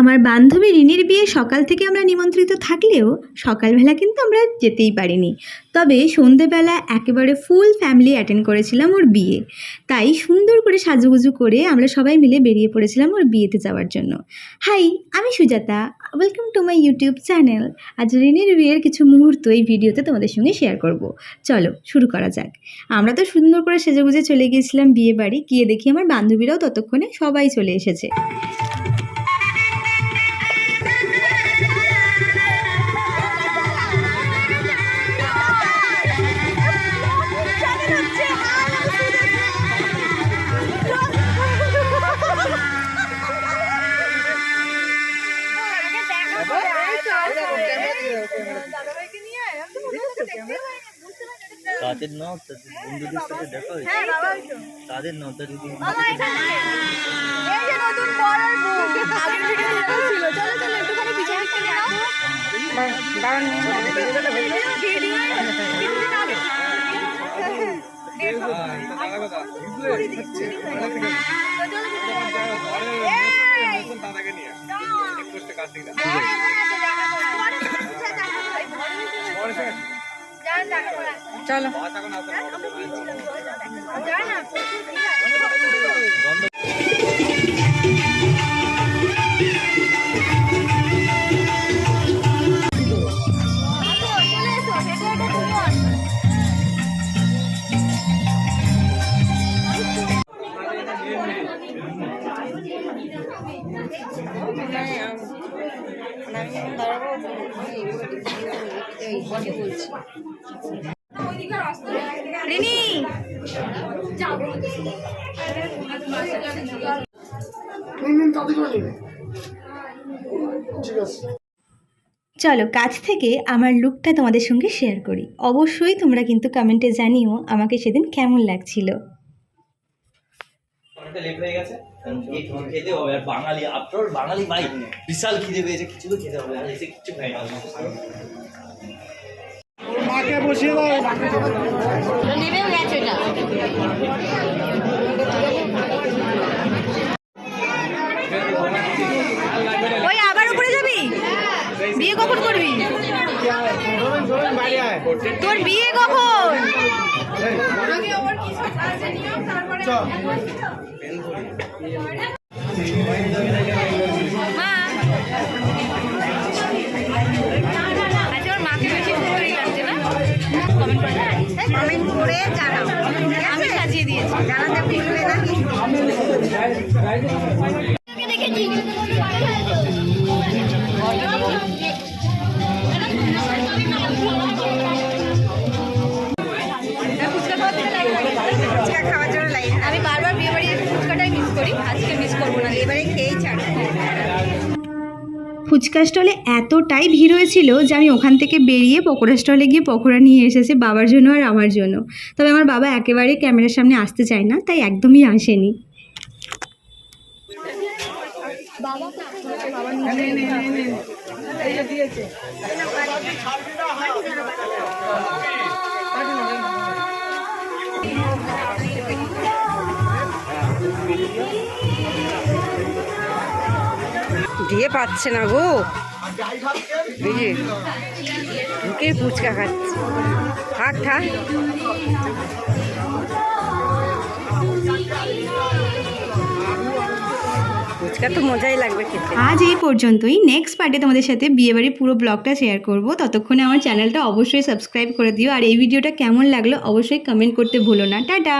আমার বান্ধবী রিনির বিয়ে সকাল থেকে আমরা নিমন্ত্রিত থাকলেও সকালবেলা কিন্তু আমরা যেতেই পারিনি। তবে সন্ধেবেলা একেবারে ফুল ফ্যামিলি অ্যাটেন্ড করেছিলাম ওর বিয়ে। তাই সুন্দর করে সাজুগুজু করে আমরা সবাই মিলে বেরিয়ে পড়েছিলাম ওর বিয়েতে যাওয়ার জন্য। হাই, আমি Sujata, welcome to my YouTube channel. আজ রিনির বিয়ের কিছু মুহূর্ত এই ভিডিওতে তোমাদের সঙ্গে শেয়ার করব। চলো শুরু করা যাক। আমরা তো সুন্দর করে সেজেগুজে চলে গিয়েছিলাম বিয়ে বাড়ি। গিয়ে দেখি আমার বান্ধবীরাও ততক্ষণে সবাই চলে এসেছে। তাদের নাও বন্ধুদের সাথে দেখা হয়েছে, তাদের নাও তাদের চলো রিনি, চলো কাছ থেকে আমার লুকটা তোমাদের সঙ্গে শেয়ার করি। অবশ্যই তোমরা কিন্তু কমেন্টে জানিও আমাকে সেদিন কেমন লাগছিল। লেট হয়ে গেছে, খেতে হবে। আর বাঙালি, আফটার বাঙালি ভাই বিশাল খিদে পেয়েছে, কিছু তো খেতে হবে। আর এসে কিছু খাই না, মাকে বসিয়ে দাও। নেবেও গেছে এটা। ওই আবার উপরে যাবি? বিয়ে কখন করবি? তোর বিয়ে কখন? মা, আচ্ছা ওর মাকে বেশি সুন্দরই লাগছে না? কমেন্ট করে জানাও। আমি সাজিয়ে দিয়েছি, জানাতে ভুলবে না কিন্তু। আমি বারবার বিয়ে বাড়ি ফুচকাটাই মিস করি, আজকে মিস করবো না, এবারে খেয়েই ছাড়বো। ফুচকা স্টলে এতটাই ভিড় হয়েছিল যে আমি ওখান থেকে বেরিয়ে পকোড়া স্টলে গিয়ে পকোড়া নিয়ে এসেছি বাবার জন্য আর আমার জন্য। তবে আমার বাবা একেবারেই ক্যামেরার সামনে আসতে চায় না, তাই একদমই আসেনি। দিয়ে পাচ্ছে না গো, বুঝলি ঢুকে ফুচকা খাচ্ছে। থাক থাক, ফুচকা তো মজাই লাগবে খেতে। আজ এই পর্যন্তই। নেক্সট পার্টে তোমাদের সাথে বিয়েবাড়ির পুরো ব্লগটা শেয়ার করব। ততক্ষণে আমার চ্যানেলটা অবশ্যই সাবস্ক্রাইব করে দিও। আর এই ভিডিওটা কেমন লাগলো অবশ্যই কমেন্ট করতে ভুলো না। টাটা।